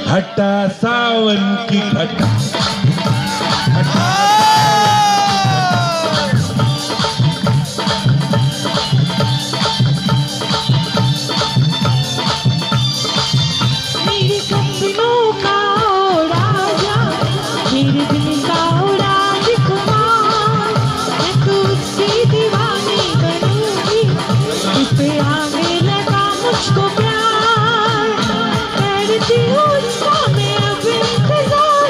हटा सावन की घटा मेरे सपनों का राजा, मेरे दिल का राजकुमार, मैं तो उसकी दीवानी बनूंगी, इस पे आने लगा मुझको प्यार, करती हूँ उसका मैं अब इंतजार,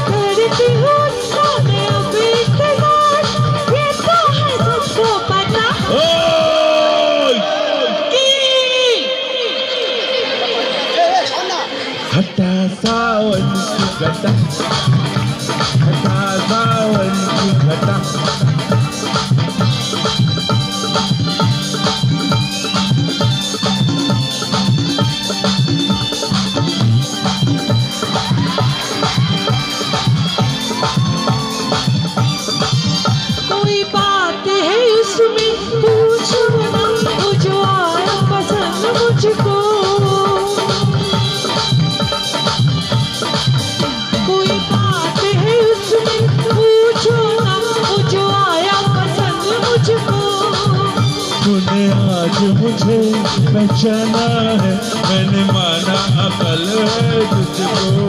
करती हूँ उसका मैं अब इंतजार, ये तो है सबको पता। हटा सावन की घटा हटा सावन की घटा कोई बात है उसमें पूछो ना, वो जो आया पसंद मुझको, कोई बात है उसमें पूछो ना, वो जो आया पसंद मुझको। तूने आज मुझे पहचाना है, मैंने माना अकल है तुझको।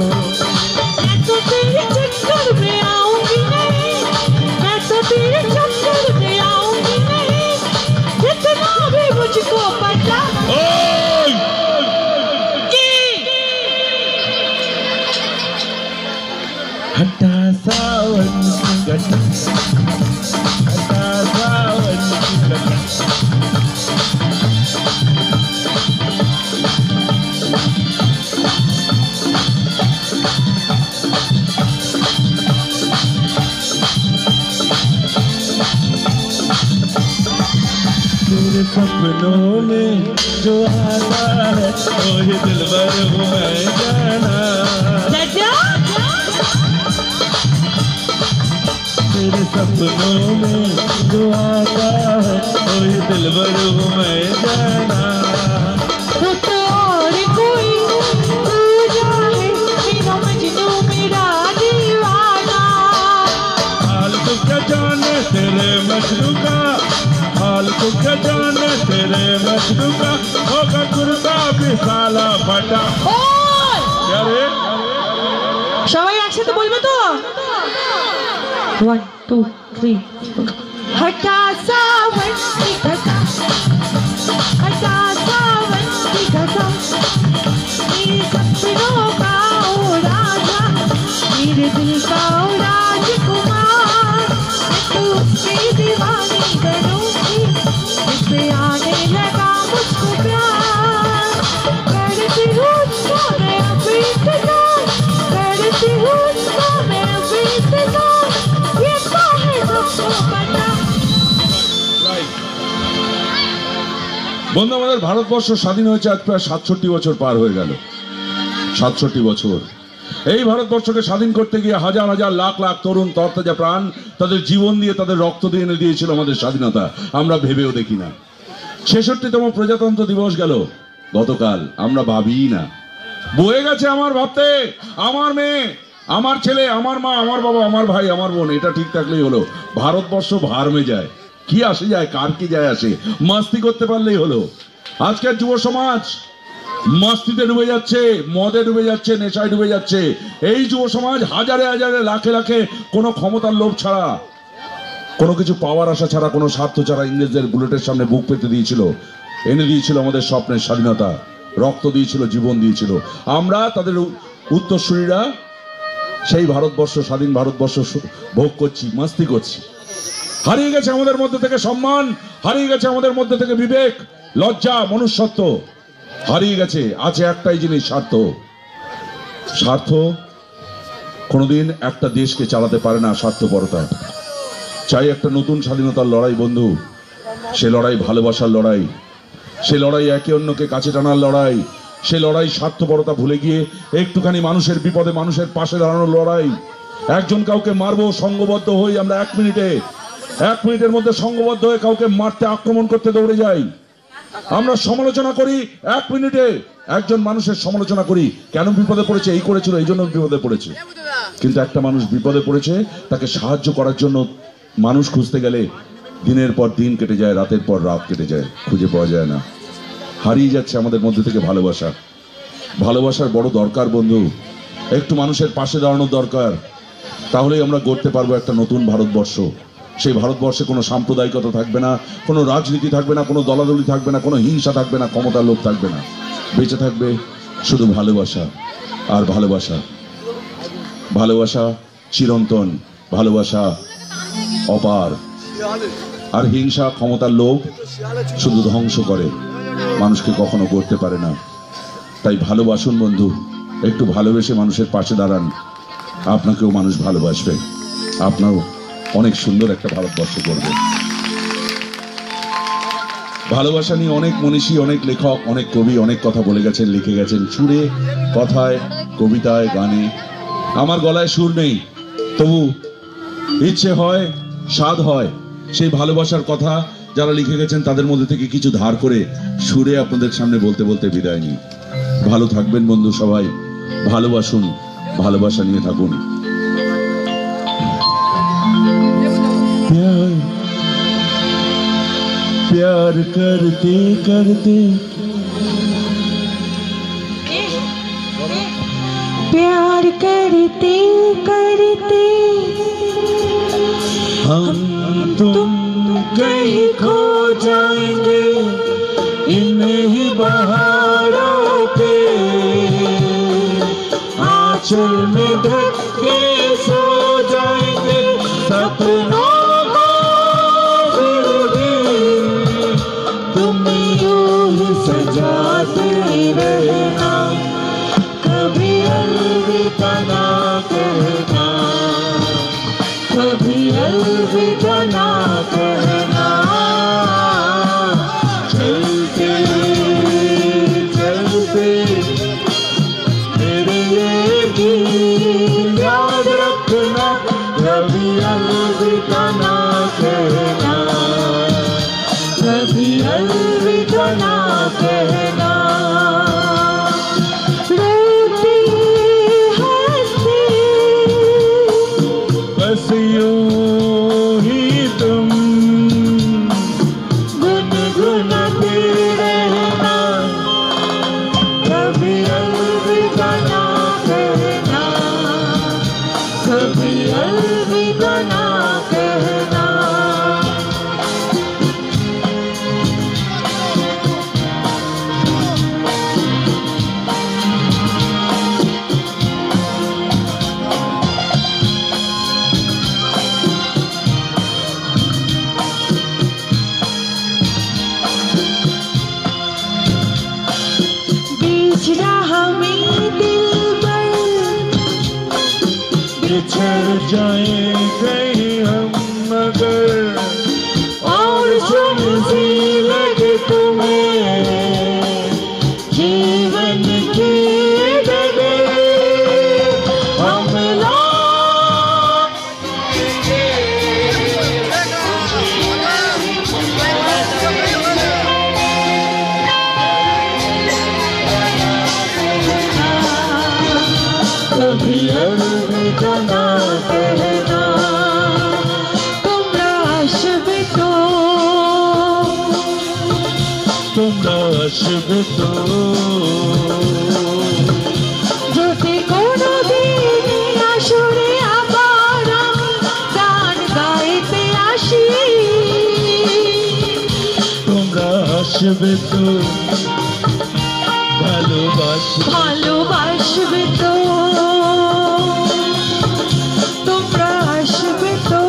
मैं तो तेरे चक्कर में आऊंगी नहीं, मैं तो तेरे चक्कर में आऊंगी नहीं, जितना भी मुझको पता। हटा सावन की घटा हटा सावन की घटा तेरे सपनों में जो आता है वही दिलबर हूँ मैं जाना, तेरे सपनों में जो आता है वही दिलबर हूँ मैं जाना। तो और कोई दूजा है मेरा मजनू मेरा दीवाना, हाल तो क्या जाने तेरे मजनू का, हाल तो क्या जाने तेरे मजनू का, होगा कुर्ता भी साला फटा। क्या रे? সবাই একসাথে বলবে তো 1 2 3 हटा सावन की घटा, हटा सावन की घटा, मेरे सपनों का ओ राजा, मेरे दिल का ओ राजकुमार, मैं तो उसकी दीवानी बनूंगी, इस पे आने लगा मुझको प्यार, करती हूँ उसका मैं अब इंतजार, करती हूँ उसका मैं अब इंतजार, ये तो है सबको पता। বন্ধু, আমাদের ভারতবর্ষ স্বাধীন হয়েছে আজ প্রায় ৬৭ বছর পার হয়ে গেল। ৬৭ বছর। এই ভারতবর্ষকে স্বাধীন করতে গিয়ে হাজার হাজার লাখ লাখ তরুণ তরতাজা প্রাণ তাদের জীবন দিয়ে তাদের রক্ত দিয়ে এনে দিয়েছিল আমাদের স্বাধীনতা, আমরা ভেবেও দেখি না। ৬৬তম প্রজাতন্ত্র দিবস গেল গতকাল, আমরা ভাবিই না। বয়ে গেছে আমার ভাবতে, আমার মেয়ে, আমার ছেলে, আমার মা, আমার বাবা, আমার ভাই, আমার বোন, এটা ঠিক থাকলেই হলো। ভারতবর্ষ ভারমে যায়, কি আসে যায়, কার কি যায় আসে, মাস্তি করতে পারলেই হলো। আজকের যুব সমাজ মাস্তিতে ডুবে যাচ্ছে, মদে ডুবে যাচ্ছে, নেশায় ডুবে যাচ্ছে। এই যুব সমাজ হাজারে হাজারে লাখে লাখে কোনো ক্ষমতার লোভ ছাড়া, কোনো কিছু পাওয়ার আশা ছাড়া, কোনো স্বার্থ ছাড়া ইংরেজদের বুলেটের সামনে বুক পেতে দিয়েছিল, এনে দিয়েছিল আমাদের স্বপ্নের স্বাধীনতা, রক্ত দিয়েছিল, জীবন দিয়েছিল। আমরা তাদের উত্তরসূরিরা সেই ভারতবর্ষ, স্বাধীন ভারতবর্ষ ভোগ করছি, মাস্তি করছি। হারিয়ে গেছে আমাদের মধ্যে থেকে সম্মান, হারিয়ে গেছে আমাদের মধ্যে থেকে বিবেক, লজ্জা, মনুষ্যত্ব হারিয়ে গেছে। আছে একটাই জিনিস, স্বার্থ। স্বার্থ কোনোদিন একটা দেশকে চালাতে পারে না, স্বার্থপরতা। চাই একটা নতুন স্বাধীনতার লড়াই বন্ধু, সে লড়াই ভালোবাসার লড়াই, সে লড়াই একে অন্যকে কাছে টানার লড়াই, সে লড়াই স্বার্থপরতা ভুলে গিয়ে একটুখানি মানুষের বিপদে মানুষের পাশে দাঁড়ানোর লড়াই। একজন কাউকে মারবো, সংঘবদ্ধ হই আমরা 1 মিনিটের মধ্যে সংঘবদ্ধ হয়ে কাউকে মারতে, আক্রমণ করতে দৌড়ে যাই। আমরা সমালোচনা করি 1 মিনিটে, একজন মানুষের সমালোচনা করি, কেন বিপদে পড়েছে, এই করেছিল, এই জন্য বিপদে পড়েছে। কিন্তু একটা মানুষ বিপদে পড়েছে, তাকে সাহায্য করার জন্য মানুষ খুঁজতে গেলে দিনের পর দিন কেটে যায়, রাতের পর রাত কেটে যায়, খুঁজে পাওয়া যায় না। হারিয়ে যাচ্ছে আমাদের মধ্যে থেকে ভালোবাসা। ভালোবাসার বড় দরকার বন্ধু, একটু মানুষের পাশে দাঁড়ানোর দরকার। তাহলেই আমরা গড়তে পারবো একটা নতুন ভারতবর্ষ। সেই ভারতবর্ষে কোনো সাম্প্রদায়িকতা থাকবে না, কোনো রাজনীতি থাকবে না, কোনো দলাদলি থাকবে না, কোনো হিংসা থাকবে না, ক্ষমতার লোভ থাকবে না। বেঁচে থাকবে শুধু ভালোবাসা আর ভালোবাসা। ভালোবাসা চিরন্তন, ভালোবাসা অপার। আর হিংসা, ক্ষমতার লোভ শুধু ধ্বংস করে, মানুষকে কখনো গড়তে পারে না। তাই ভালোবাসুন বন্ধু, একটু ভালোবেসে মানুষের পাশে দাঁড়ান, আপনাকেও মানুষ ভালোবাসবে, আপনারও অনেক সুন্দর একটা ভারতবর্ষ করবে। ভালোবাসা নিয়ে অনেক মনীষী, অনেক লেখক, অনেক কবি অনেক কথা বলে গেছেন, লিখে গেছেন, সুরে, কথায়, কবিতায়, গানে। আমার গলায় সুর নেই, তবু ইচ্ছে হয়, স্বাদ হয় সেই ভালোবাসার কথা যারা লিখে গেছেন তাদের মধ্যে থেকে কিছু ধার করে সুরে আপনাদের সামনে বলতে বলতে বিদায় নিই। ভালো থাকবেন বন্ধু সবাই, ভালোবাসুন, ভালোবাসা নিয়ে থাকুন। प्यार प्यार करते करते प्यार करते करते हम तुम कहीं खो जाएंगे इन ही बहारों पे, आंचल में ढक के सो जाएंगे सपनों को फिर भी तुम यूं ही सजाते रहना, कभी अलविदा ना कहना, कभी अलविदा ना कहना। चलते चलते मेरे ये गीत याद रखना, कभी अलविदा ना कहना, कभी अलविदा ना कहना। रोती हंसती बस यूं ही तुम गुनगुनाते रहना, कभी अलविदा ना कहना, कभी अलविदा ना कहना। बीच राह में दिलबर बिछड़ जाए कहीं हम मगर, और सुन सी लगे तुम्हें जीवन की डगर, हम कभी अलविदा ना कहना। তোমরা আসবে তো তোমরা আসবে তো যদি কোনোদিন আসরে আবার আমি গান গাইতে আসি, তোমরা আসবে তো ভালোবাসবে, ভালোবাসবে তো তোমরা আসবে তো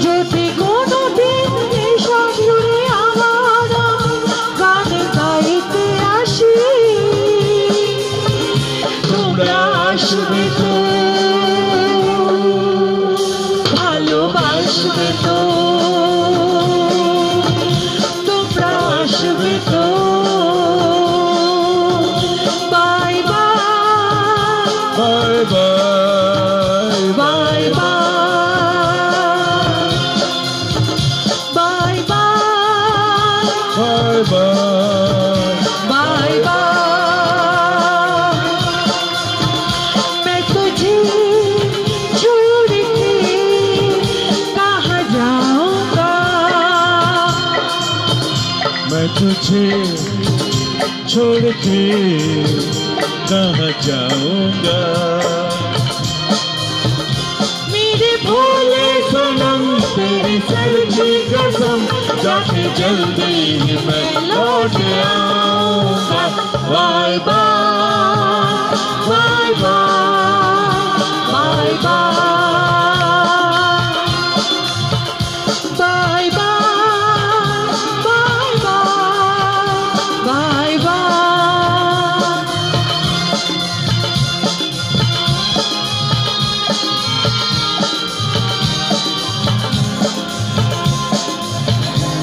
যদি কোনোদিন এসব জুড়ে আমার আমি গান গাইতে আসি, তোমরা আসবে তো ভালোবাসবে তো তোমরা আসবে তো। Bye bye bye bye bye bye bye bye bye bye. तुझे छोड़ के कहाँ जाऊंगा। मेरे भोले सनम तेरी सर की कसम, जाके जल्दी ही मैं लौट आऊंगा। Bye bye bye bye bye bye.